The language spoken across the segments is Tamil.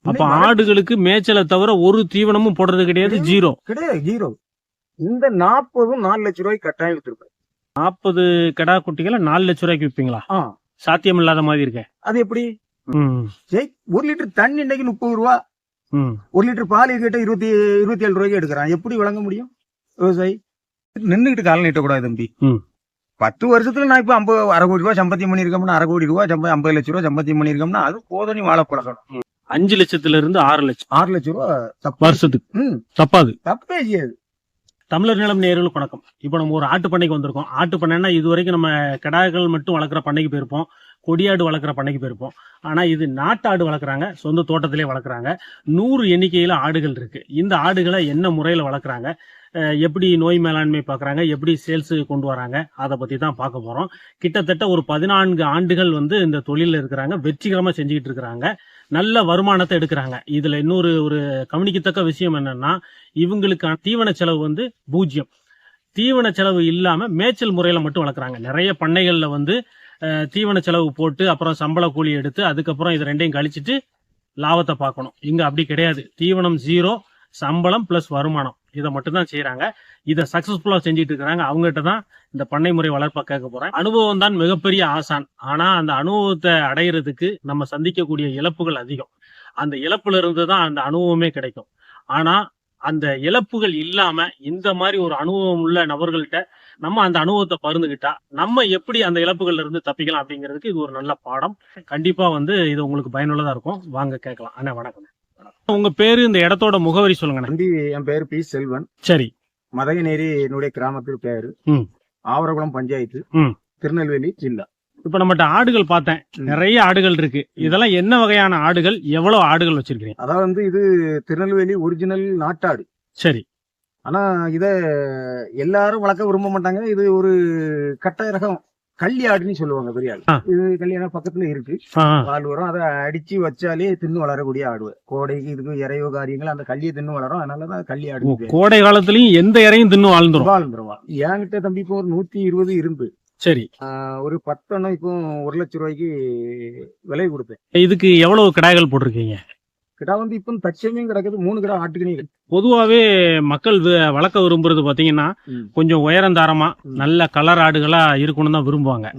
அப்ப ஆடுகளுக்கு மேய்ச்சலை தவிர ஒரு தீவனமும் போடுறது கிடையாது, ஜீரோ கிடையாது, ஜீரோ. இந்த 40 4 லட்சம் ரூபாய்க்கு கட்டாயம் வித்துருப்பேன். 40 கிடா குட்டிகளை 4 லட்சம் ரூபாய்க்கு விற்பீங்களா? சாத்தியம் இல்லாத மாதிரி இருக்க. அது எப்படி? 1 லிட்டர் தண்ணி இன்னைக்கு 30 ரூபா, 1 லிட்டர் பால் கிட்ட 27 ரூபாய்க்கு எடுக்கிறான். எப்படி வழங்க முடியும் விவசாயி? நின்றுகிட்டு காலம் நீட்டக்கூடாது தம்பி. 10 வருஷத்துல நான் இப்ப 1/2 கோடி ரூபாய் சம்பத்தியம் பண்ணிருக்கோம்னா, 1/2 கோடி ரூபாய் 50 லட்சம் ரூபாய் சம்பத்தியம் பண்ணிருக்கோம்னா அது போதும். நீ வாழ பழக்கணும். 5 லட்சத்துல இருந்து 6 லட்சம் 6 லட்சம் ரூபாய் வருஷத்துக்கு தப்பாது. தப்பே செய்யாது. தமிழர் நிலம் நேயர்களுக்கு வணக்கம். இப்போ நம்ம ஒரு ஆட்டு பண்ணைக்கு வந்திருக்கோம். ஆட்டு பண்ணைன்னா இது வரைக்கும் நம்ம கிடாய்கள் மட்டும் வளர்க்குற பண்ணைக்கு போயிருப்போம், கொடியாடு வளர்க்குற பண்ணைக்கு போயிருப்போம். ஆனா இது நாட்டாடு வளர்க்குறாங்க, சொந்த தோட்டத்திலே வளர்க்குறாங்க. 100 எண்ணிக்கையில ஆடுகள் இருக்கு. இந்த ஆடுகளை என்ன முறையில வளர்க்குறாங்க, எப்படி நோய் மேலாண்மை பார்க்குறாங்க, எப்படி சேல்ஸ் கொண்டு வராங்க, அதை பத்தி தான் பார்க்க போறோம். கிட்டத்தட்ட ஒரு 14 ஆண்டுகள் இந்த தொழில இருக்கிறாங்க, வெற்றிகரமா செஞ்சுக்கிட்டு இருக்கிறாங்க, நல்ல வருமானத்தை எடுக்கிறாங்க. இதுல இன்னொரு ஒரு கவனிக்கத்தக்க விஷயம் என்னன்னா, இவங்களுக்கான தீவன செலவு 0. தீவன செலவு இல்லாம மேய்ச்சல் முறையில மட்டும் வளர்க்குறாங்க. நிறைய பண்ணைகள்ல தீவன செலவு போட்டு அப்புறம் சம்பள கூலி எடுத்து அதுக்கப்புறம் இது ரெண்டையும் கழிச்சிட்டு லாபத்தை பார்க்கணும். இங்க அப்படி கிடையாது. தீவனம் 0, சம்பளம் பிளஸ் வருமானம், இதை மட்டும் தான் செய்யறாங்க. இதை சக்சஸ்ஃபுல்லா செஞ்சுட்டு இருக்கிறாங்க. அவங்ககிட்ட தான் இந்த பண்ணை முறை வளர்ப்ப கேட்க போறேன். அனுபவம் தான் மிகப்பெரிய ஆசான். ஆனா அந்த அனுபவத்தை அடையிறதுக்கு நம்ம சந்திக்கக்கூடிய இழப்புகள் அதிகம். அந்த இழப்புல இருந்து தான் அந்த அனுபவமே கிடைக்கும். ஆனா அந்த இழப்புகள் இல்லாம இந்த மாதிரி ஒரு அனுபவம் உள்ள நபர்கள்ட்ட நம்ம அந்த அனுபவத்தை பகிர்ந்துகிட்டா நம்ம எப்படி அந்த இழப்புகள்ல இருந்து தப்பிக்கலாம் அப்படிங்கிறதுக்கு இது ஒரு நல்ல பாடம். கண்டிப்பா இது உங்களுக்கு பயனுள்ளதா இருக்கும். வாங்க கேட்கலாம். அண்ணா வணக்கம். உங்க பேரு, இந்த இடத்தோட முகவரி சொல்லுங்க. நம்பி, என் பேரு பி செல்வன். சரி. மதகநேரி என்னுடைய கிராமத்துக்கு பேரு. ஆவரகுளம் பஞ்சாயத்து, திருநெல்வேலி ஜில்லா. இப்ப நம்மகிட்ட ஆடுகள் பார்த்தேன், நிறைய ஆடுகள் இருக்கு. இதெல்லாம் என்ன வகையான ஆடுகள், எவ்வளவு ஆடுகள் வச்சிருக்கீங்க? அதாவது இது திருநெல்வேலி ஒரிஜினல் நாட்டாடு. சரி. ஆனா இத எல்லாரும் வளர்க்க விரும்ப மாட்டாங்க. இது ஒரு கட்டாய ரகம் கள்ளி ஆடுன்னு சொல்லுவாங்க. பெரிய ஆடு. இது கல்யாணம் பக்கத்துல இருக்கு. பால் வரும், அதை அடிச்சு வச்சாலே தின்னு வளரக்கூடிய ஆடு. கோடைக்கு இதுக்கு இறையோ காரியங்கள் அந்த கல்லியை தின்னு வளரும். அதனாலதான் கள்ளி ஆடு. கோடை காலத்திலயும் எந்த இறையும் தின்னு வாழ்ந்துருவா. என்கிட்ட தம்பி இப்போ ஒரு 120 இருந்து. சரி. ஒரு 10 இப்போ 1 லட்சம் ரூபாய்க்கு விலை கொடுத்தேன். இதுக்கு எவ்வளவு கிடாய்கள் போட்டிருக்கீங்க? கிடா இப்போ தச்சமையும் கிடக்குது. 3 கிடா ஆட்டுக்கு. பொதுவாவே மக்கள் வளர்க்க விரும்புறது பாத்தீங்கன்னா கொஞ்சம் உயரந்தாரமா நல்ல கலர் ஆடுகளா இருக்கணும் தான் விரும்புவாங்க.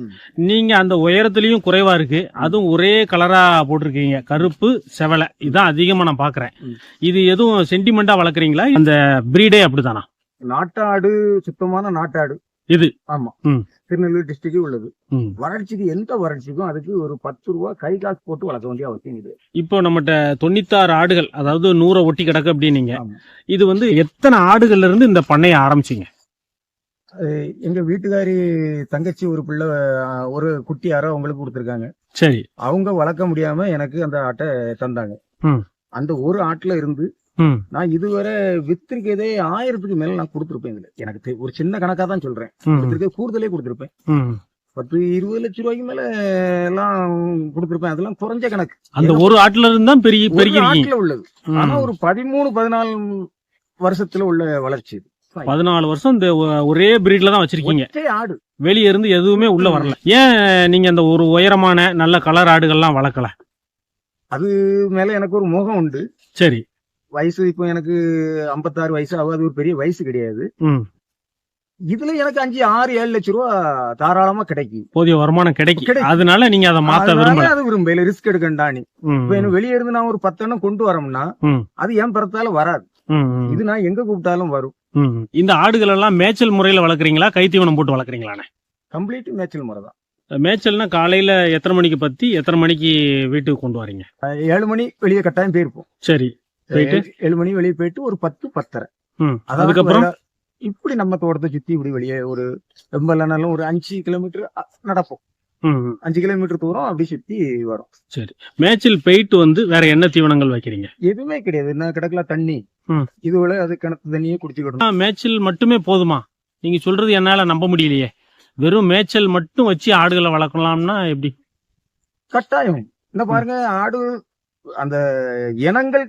நீங்க அந்த உயரத்திலயும் குறைவா இருக்கு, அதுவும் ஒரே கலரா போட்டிருக்கீங்க, கருப்பு செவலை. இதான் அதிகமா நான் பாக்குறேன். இது எதுவும் சென்டிமெண்டா வளர்க்குறீங்களா? அந்த பிரீடே அப்படித்தானா? நாட்டாடு, சுத்தமான நாட்டாடு இது. ஆமா, திருநெல்வேலி டிஸ்ட்ரிக்ட் உள்ளது. வறட்சிக்கு, எந்த வறட்சிக்கும் அதுக்கு ஒரு 10 ரூபா கை காசு போட்டு வளர்க்க வேண்டிய அவசியம் இது. இப்போ நம்மகிட்ட 96 ஆடுகள், அதாவது 100 ஒட்டி கிடக்கு அப்படின்னீங்க. இது எத்தனை ஆடுகள்ல இருந்து இந்த பண்ணைய ஆரம்பிச்சீங்க? எங்க வீட்டுக்காரி தங்கச்சி ஒரு பிள்ளை, ஒரு குட்டி யாரோ அவங்களுக்கு கொடுத்துருக்காங்க. சரி. அவங்க வளர்க்க முடியாம எனக்கு அந்த ஆட்டை தந்தாங்க. அந்த ஒரு ஆட்டுல இருந்து நான் இதுவரை வித்திருக்கதே 1000க்கு மேல நான் கொடுத்திருப்பேன். இதுல எனக்கு ஒரு சின்ன கணக்கா தான் சொல்றேன். கூடுதலே கொடுத்திருப்பேன். 10-20 லட்சம் ரூபாய்க்கு மேல எல்லாம் கொடுத்திருப்பேன். அதெல்லாம் குறைஞ்ச கணக்கு. அந்த ஒரு ஆட்டுல இருந்து தான் பெரிய ஆட்டுல உள்ளது. ஆனா ஒரு 13-14 வருஷத்துல உள்ள வளர்ச்சி. 14 வருஷம் இந்த ஒரே பிரீட்ல தான் வச்சிருக்கீங்க. ஆடு வெளியே இருந்து எதுவுமே உள்ள வரல. ஏன் நீங்க அந்த ஒரு உயரமான நல்ல கலர் ஆடுகள்லாம் வளர்க்கல? அது மேல எனக்கு ஒரு மோகம் உண்டு. சரி. வயசு இப்போ எனக்கு 56 வயசு ஆகும். அது ஒரு பெரிய வயசு கிடையாது. இதுல எனக்கு 5-6-7 லட்சம் ரூபா தாராளமா கிடைக்கும். போதிய வருமானம் கிடைக்கும். அதனால நீங்க அதை மாத்த விரும்பல. ரிஸ்க் எடுக்கண்டானி. இப்ப எனக்கு வெளியே இருந்து நான் ஒரு 10 எண்ணம் கொண்டு வரோம்னா அது ஏன் பிறத்தால வராது. இது நான் எங்க கூப்பிட்டாலும் வரும். இந்த ஆடுகள் எல்லாம் மேய்ச்சல் முறையில வளர்க்குறீங்களா, கைத்தீவனம் போட்டு வளர்க்குறீங்களா? கம்ப்ளீட் மேய்ச்சல் முறை தான். மேய்ச்சல்னா காலையில எத்தனை மணிக்கு பத்தி எத்தனை மணிக்கு வீட்டுக்கு கொண்டு வரீங்க? 7 மணி வெளியே கட்டாயம் போயிருப்போம். சரி. 7 மணி வெளியே போயிட்டு ஒரு 10-10:30. அதுக்கப்புறம் இப்படி நம்ம தோட்டத்தை சுத்தி இப்படி வெளியே ஒரு ரொம்ப இல்லைனாலும் ஒரு 5 கிலோமீட்டர் நடப்போம். 5 கிலோமீட்டர் தூரம் அப்படி சுத்தி வரும். சரி. மேய்ச்சல் போயிட்டு வேற என்ன தீவனங்கள் வைக்கிறீங்க? எதுவுமே கிடையாது. என்ன கிடக்கல தண்ணி, இதுவரை அது கிணத்து தண்ணியே குடிச்சுக்கிடும். மேய்ச்சல் மட்டுமே போதுமா? நீங்க சொல்றது என்னால நம்ப முடியலையே. வெறும் மேய்ச்சல் மட்டும் வச்சு ஆடுகளை வளர்க்கலாம்னா எப்படி? கட்டாயம். என்ன பாருங்க, ஆடு அந்த இனங்கள்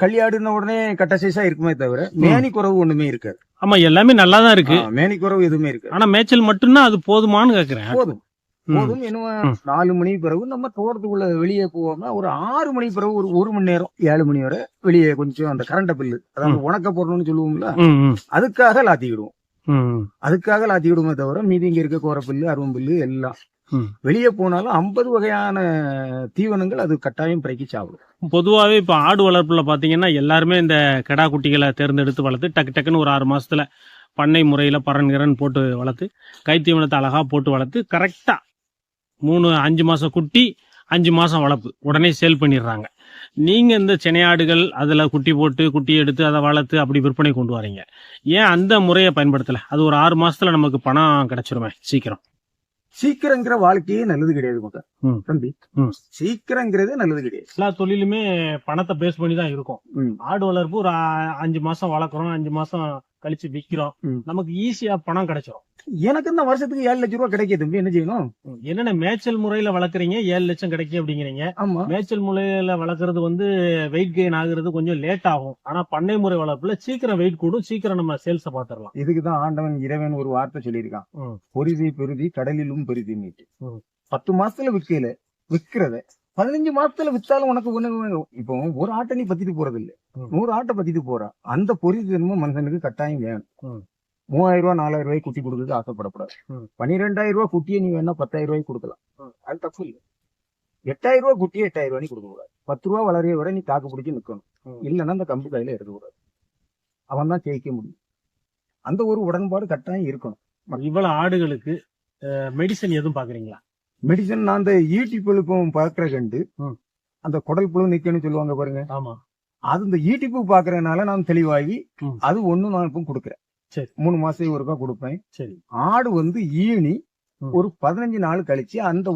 கல்யாடுன உடனே கட்ட சைஸா இருக்குமே தவிர மேனி குறவு ஒண்ணுமே இருக்காது. ஆமா, எல்லாமே நல்லாதான் இருக்கு. மேனி குறவு எதுவுமே இருக்கு. ஆனா மேய்ச்சல் மட்டும்னா அது போதுமான்னு கேக்குறேன். போதும். போதும். என்ன 4 மணி பிறகு நம்ம தோட்டத்துக்குள்ள வெளியே போவோம்னா ஒரு 6 மணி பிறகு ஒரு மணி நேரம் 7 மணி வரை வெளியே கொஞ்சம் அந்த கரண்ட பில்லு, அதாவது உணக்க போடணும்னு சொல்லுவோம்ல, அதுக்காக லாத்திக்கிடுவோம். அதுக்காக லாத்திக்கிடுவோமே தவிர மீதி இங்க இருக்க கோரப்பில்லு, அருவம்பில்லு எல்லாம் வெளியே போனாலும் 50 வகையான தீவனங்கள் அது கட்டாயம் பிறக்கி சாப்பிடும். பொதுவாகவே இப்போ ஆடு வளர்ப்புல பார்த்தீங்கன்னா எல்லாருமே இந்த கிடா குட்டிகளை தேர்ந்தெடுத்து வளர்த்து டக்குன்னு ஒரு 6 மாசத்துல பண்ணை முறையில் பரன்கிறன் போட்டு வளர்த்து கைத்தீவனத்தை அழகாக போட்டு வளர்த்து கரெக்டாக 5 மாதம் குட்டி 5 மாதம் வளர்ப்பு உடனே சேல் பண்ணிடுறாங்க. நீங்கள் இந்த செனையாடுகள் அதில் குட்டி போட்டு குட்டி எடுத்து அதை வளர்த்து அப்படி விற்பனை கொண்டு வரீங்க. ஏன் அந்த முறையை பயன்படுத்தலை? அது ஒரு 6 மாசத்துல நமக்கு பணம் கிடைச்சிருமே சீக்கிரம். சீக்கிரங்கிற வாழ்க்கையே நல்லது கிடையாது மக்கள் தம்பி. சீக்கிரங்கிறதே நல்லது கிடையாது. எல்லா தொழிலுமே பணத்தை பேஸ் பண்ணி தான் இருக்கும். ஆடு வளர்ப்பு ஒரு 5 மாசம் வளர்க்குறோம், 5 மாசம் கழிச்சு விக்கிறோம், நமக்கு ஈஸியா பணம் கிடைச்சிடும். எனக்கு இந்த வருஷத்துக்கு 7 லட்சம் ரூபாய் கிடைக்கும் தம்பி. என்ன செய்யணும்? என்னென்ன மேய்ச்சல் முறையில வளர்க்குறீங்க 7 லட்சம் கிடைக்கும் அப்படிங்கிறீங்க. ஆமா, மேய்ச்சல் முறையில வளர்க்கறது வெயிட் கெயின் ஆகுறது கொஞ்சம் லேட் ஆகும். ஆனா பண்ணை முறை வளர்ப்புல சீக்கிரம் வெயிட் கூடும், சீக்கிரம் நம்ம சேல்ஸ பாத்துரலாம். இதுக்குதான் ஆண்டவன் இறைவன் ஒரு வார்த்தை சொல்லியிருக்கான், பொரிதி பெருதி கடலிலும் பெருதி மீட்டு. 10 மாசத்துல விக்கிறத 15 மாசத்துல வித்தாலும் உனக்கு ஒண்ணு. இப்போ ஒரு ஆட்டை நீ பத்திட்டு போறது இல்ல, 100 ஆட்டை பத்திட்டு போற. அந்த பொரிதி தன்மை மனுஷனுக்கு கட்டாயம் வேணும். 3000 ரூபாய் 4000 ரூபாய்க்கு குட்டி கொடுக்குறது ஆசைப்படக்கூடாது. 12000 ரூபாய் குட்டியை நீ வேணா 10,000 ரூபாய்க்கு கொடுக்கலாம், அது தப்பு இல்லை. 8000 ரூபாய் குட்டியை 8000 ரூபாய்க்கு கொடுக்க கூடாது. 10 ரூபாய் வளரைய விட நீ தாக்கு பிடிச்சி நிக்கணும். இல்லைன்னா அந்த கம்பு கையில எடுக்கக்கூடாது. அவன் தான் ஜெயிக்க முடியும். அந்த ஒரு உடன்பாடு கட்டாயம் இருக்கணும். இவ்வளவு ஆடுகளுக்கு மெடிசன் எதுவும் பாக்குறீங்களா? மெடிசன் நான் அந்த ஈட்டி புழுப்பும் பாக்குற கண்டு அந்த குடல் புழு நிக்கணும்னு சொல்லுவாங்க பாருங்க. ஆமா, அது இந்த ஈட்டிப்பு பாக்குறதுனால நான் தெளிவாகி அது ஒண்ணு நான் இப்போ கொடுக்குறேன். 3 மாசத்துக்கு ஒருக்கா கொடுப்பேன். சரி, ஆடு ஈனி ஒரு 15 நாள் கழிச்சு அந்த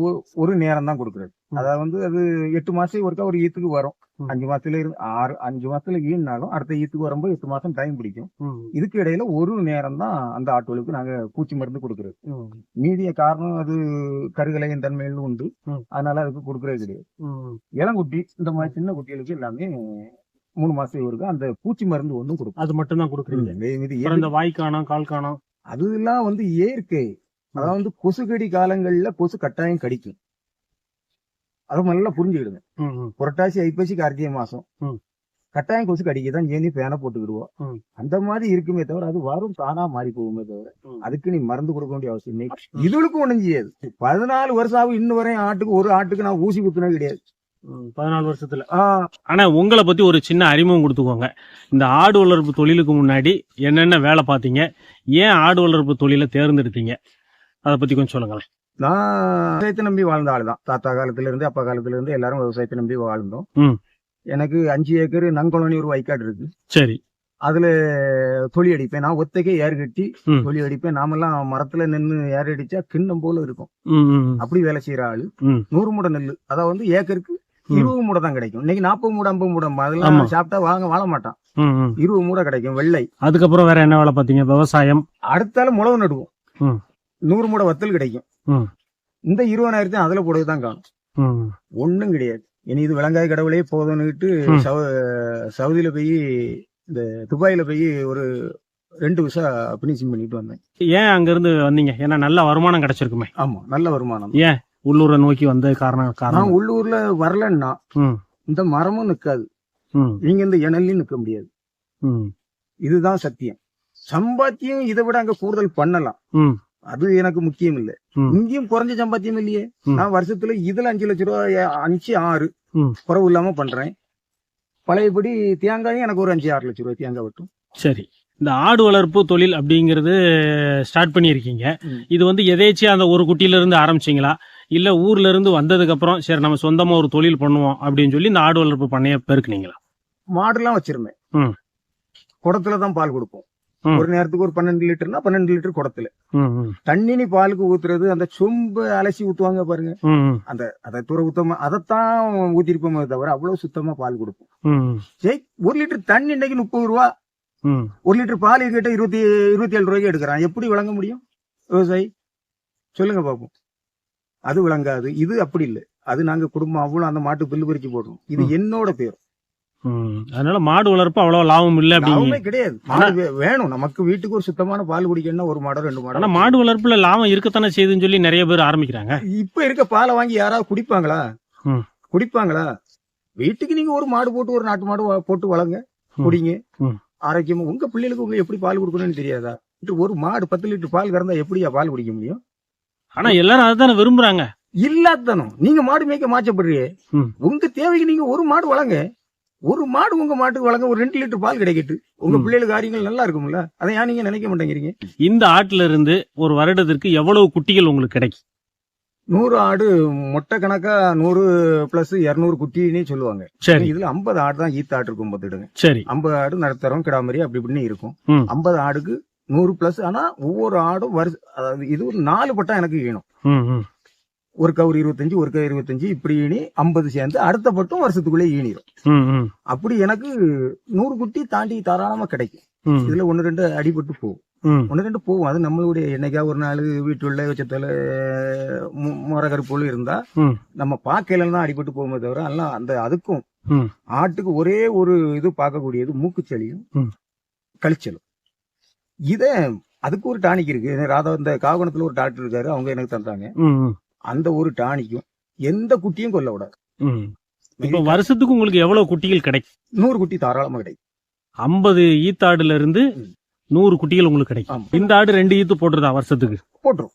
ஒரு நேரம் தான் கொடுக்குறது. அதாவது அது 8 மாசத்துக்கு ஒருக்கா ஒரு ஈத்துக்கு வரும். 5 மாசத்துல இருந்து 5 மாசத்துல ஈனாலும் அடுத்த ஈத்துக்கு வரும்போது 8 மாசம் டைம் பிடிக்கும். இதுக்கு இடையில ஒரு நேரம் தான் அந்த ஆட்டுகளுக்கு நாங்க பூச்சி மருந்து கொடுக்கறது. மீதிய காரணம் அது கருகலையின் தன்மையிலும் உண்டு, அதனால அதுக்கு கொடுக்கறது கிடையாது. இளங்குட்டி இந்த மாதிரி சின்ன குட்டிகளுக்கு எல்லாமே 3 மாசத்துக்கு ஒருக்கா அந்த பூச்சி மருந்து ஒன்றும் கொடுக்கும். அது மட்டும் தான் கொடுக்குறீங்க. வாய்க்கானம் கால் காணம் அதெல்லாம் இயற்கை. அதாவது கொசுக்கடி காலங்கள்ல கொசு கட்டாயம் கடிக்கும். அதை நல்லா புரிஞ்சுக்கிடுங்க. புரட்டாசி ஐப்பசி கார்த்திகை மாசம் கட்டாயம் கொசு கடிக்கதான் ஏனி பேனை போட்டுக்கிடுவோம். அந்த மாதிரி இருக்குமே தவிர அது வரும் தானா மாறி போகுமே தவிர அதுக்கு நீ மருந்து கொடுக்க வேண்டிய அவசியம் இல்லை. இதுக்கும் ஒண்ணும் செய்யாது. 14 வருஷம் ஆகும் இன்னும் வரையும் ஒரு ஆட்டுக்கு நான் ஊசி குத்துனது கிடையாது 14 வருஷத்துல. ஆனா உங்களை பத்தி ஒரு சின்ன அறிமுகம் கொடுத்துக்கோங்க. இந்த ஆடு வளர்ப்பு தொழிலுக்கு முன்னாடி என்னென்ன வேலை பார்த்தீங்க, ஏன் ஆடு வளர்ப்பு தொழிலை தேர்ந்தெடுத்தீங்க, அதை பத்தி கொஞ்சம் சொல்லுங்களேன். நான் விவசாயத்தை நம்பி வாழ்ந்த ஆளுதான். தாத்தா காலத்துல இருந்து அப்பா காலத்துல இருந்து எல்லாரும் விவசாயத்தை நம்பி வாழ்ந்தோம். எனக்கு 5 ஏக்கர் நங்கொலனி ஒரு வயக்காடு இருக்கு. சரி, அதுல தொழி அடிப்பேன். நான் ஒத்தைக்கே ஏர் கட்டி தொழி அடிப்பேன். நாமெல்லாம் மரத்துல நின்று ஏர் அடிச்சா கிண்ணம் போல இருக்கும். அப்படி வேலை செய்யற ஆளு. 100 மூடை நெல், அதாவது ஏக்கருக்கு 20 மூடை தான் கிடைக்கும். இன்னைக்கு 40 மூடை 50 மூடை அதெல்லாம் சாப்பிட்டா வாழ மாட்டான். 20 மூடை கிடைக்கும் வெள்ளை. அதுக்கப்புறம் வேற என்ன வேலை பார்த்தீங்க? விவசாயம். அடுத்தால முளவு நடுவோம். 100 மூடை வத்தல் கிடைக்கும். இந்த 20,000 அதுல போடுறதுதான் காணும். ஒண்ணும் கிடையாது. இனி இது விலங்காய் கடவுளே போதும்னுட்டு சவுதியில போய் இந்த துபாயில போய் ஒரு 2 விசா பினிஷிங் பண்ணிட்டு வந்தேன். ஏன் அங்க இருந்து வந்தீங்க? ஏன்னா நல்ல வருமானம் கிடைச்சிருக்குமே. ஆமா, நல்ல வருமானம். ஏன் உள்ளூரை நோக்கி வந்த காரணம்? உள்ளூர்ல வரலன்னா இந்த மரமும் நிக்காது, நீங்க இந்த இணலையும் நிக்க முடியாது. இதுதான் சத்தியம். சம்பாத்தியம் இதை விட அங்க கூடுதல் பண்ணலாம், அது எனக்கு முக்கியம் இல்ல. இங்கேயும் குறைஞ்ச சம்பாத்தியம் இல்லையே. நான் வருஷத்துல இதுல 5 லட்சம் ரூபாய் 5 6 குறவு இல்லாம பண்றேன். பழையபடி தேங்காயும் எனக்கு ஒரு 5-6 லட்சம் ரூபாய் தேங்காய் வெட்டும். சரி, இந்த ஆடு வளர்ப்பு தொழில் அப்படிங்கிறது ஸ்டார்ட் பண்ணியிருக்கீங்க. இது எதேச்சியா அந்த ஒரு குட்டியில இருந்து ஆரம்பிச்சிங்களா, இல்ல ஊர்ல இருந்து வந்ததுக்கு அப்புறம் சரி நம்ம சொந்தமா ஒரு தொழில் பண்ணுவோம் அப்படின்னு சொல்லி இந்த ஆடு வளர்ப்பு பண்ணைய பெருக்குனீங்களா? மாடுலாம் வச்சிருந்தேன். குடத்துலதான் பால் கொடுப்போம். ஒரு நேரத்துக்கு ஒரு 12 லிட்டர்னா 12 லிட்டர் குடத்துல. தண்ணி பாலுக்கு ஊத்துறது அந்த சொம்பு அலசி ஊத்துவாங்க பாருங்க, அதை தூர ஊத்தமா அதைத்தான் ஊத்திருப்போமே தவிர அவ்வளவு சுத்தமா பால் கொடுப்போம். சரி, 1 லிட்டர் தண்ணி இன்னைக்கு 30 ரூபா, 1 லிட்டர் பால் கிட்ட 27 ரூபாய்க்கு எடுக்கிறான். எப்படி விளங்க முடியும் விவசாயி? சொல்லுங்க பாப்போம். அது விளங்காது. இது அப்படி இல்லை. அது நாங்க குடும்பம் அவ்வளவு அந்த மாட்டு பில்லு பறிச்சு போடுறோம். இது என்னோட பேர். அதனால மாடு வளர்ப்பு அவ்வளவு லாபம் இல்ல லாபமே அப்படிங்க. கிடையாது. மாடு வேணும் நமக்கு, வீட்டுக்கு ஒரு சுத்தமான பால் குடிக்கணும்னா ஒரு மாடோ 2 ஆனா மாடோ. மாடு வளர்ப்புல லாபம் இருக்கத்தானே செய்யுதுன்னு சொல்லி நிறைய பேர் ஆரம்பிக்கிறாங்க. இப்ப இருக்க பாலை வாங்கி யாராவது குடிப்பாங்களா? ம். குடிப்பாங்களா? வீட்டுக்கு நீங்க ஒரு மாடு போட்டு, ஒரு நாட்டு மாடு போட்டு வளங்க, குடிங்க, ம். ஆரோக்கியமா. உங்க பிள்ளைகளுக்கு உங்க எப்படி பால் கொடுக்கணும்னு தெரியாதா? ஒரு மாடு 10 லிட்டர் பால் கறந்தா எப்படியா பால் குடிக்க முடியும்? ஆனா எல்லாரும் அதுதானே விரும்புறாங்க. இல்லாதனும் நீங்க மாடு மேய்க்க மாச்சப்படுறீங்க. ம். உங்க தேவைக்கு நீங்க ஒரு மாடு வளங்க, ஒரு மாடு உங்க மாட்டுக்கு வளங்க, ஒரு 2 லிட்டர் பால் கிடைக்கட்டு, உங்க பிள்ளைகளுக்கு காரியங்கள் நல்லா இருக்கும்ல. அதை ஏன் நீங்க நினைக்க மாட்டேங்கிறீங்க? இந்த ஆட்டுல இருந்து ஒரு வருடத்திற்கு எவ்வளவு குட்டிகள் உங்களுக்கு கிடைக்கும்? 100 ஆடு மொட்டை கணக்கா 100 பிளஸ் 200 குட்டின்னு சொல்லுவாங்க. சரி இதுல 50 ஆடு தான் ஈத்த ஆட்டு இருக்கும் பார்த்துடுங்க. சரி. 50 ஆடு நடுத்தரம் கிடாமரி அப்படி இப்படின்னு இருக்கும். ம். 50 ஆடுக்கு 100 பிளஸ். ஆனா ஒவ்வொரு ஆடும் அதாவது இது ஒரு 4 பட்டம் எனக்கு வேணும். ம், ம். ஒரு கவுர் 25, ஒரு கவுர் 25 இப்படி ஈனி 50 சேர்ந்து அடுத்த பட்டம் வருஷத்துக்குள்ளே ஈனிடும். ம், ம். அப்படி எனக்கு 100 குட்டி தாண்டி தாராளமா கிடைக்கும். ம். இதுல 1-2 அடிபட்டு போகும், ம். 1-2 போகும். அது நம்மளுடைய என்னைக்கா ஒரு நாள் வீட்டுள்ள வச்சத்துல முறகருப்போல் இருந்தா ம். நம்ம பார்க்கல தான் அடிபட்டு போகுமே தவிர, எல்லாம் அந்த அதுக்கும் ம். ஆட்டுக்கு ஒரே ஒரு இது பார்க்கக்கூடியது மூக்குச்சளியும் ம். கழிச்சலும். இத அதுக்கு ஒரு டானிக் இருக்கு. ராதா இந்த காவணத்துல ஒரு டாக்டர் இருக்காரு, அவங்க எனக்கு தந்தாங்க. ம், ம். அந்த ஒரு டானிக்கும் எந்த குட்டியும் கொல்ல விடாது. ம். இப்ப வருஷத்துக்கு உங்களுக்கு எவ்வளவு குட்டிகள் கிடைக்கும்? 100 குட்டி தாராளமா கிடைக்கும். 50 ஈத்தாடுல இருந்து 100 குட்டிகள் உங்களுக்கு கிடைக்கும். ஆமா. இந்த ஆடு 2 ஈத்து போட்டுருதா வருஷத்துக்கு? போட்டுரும்.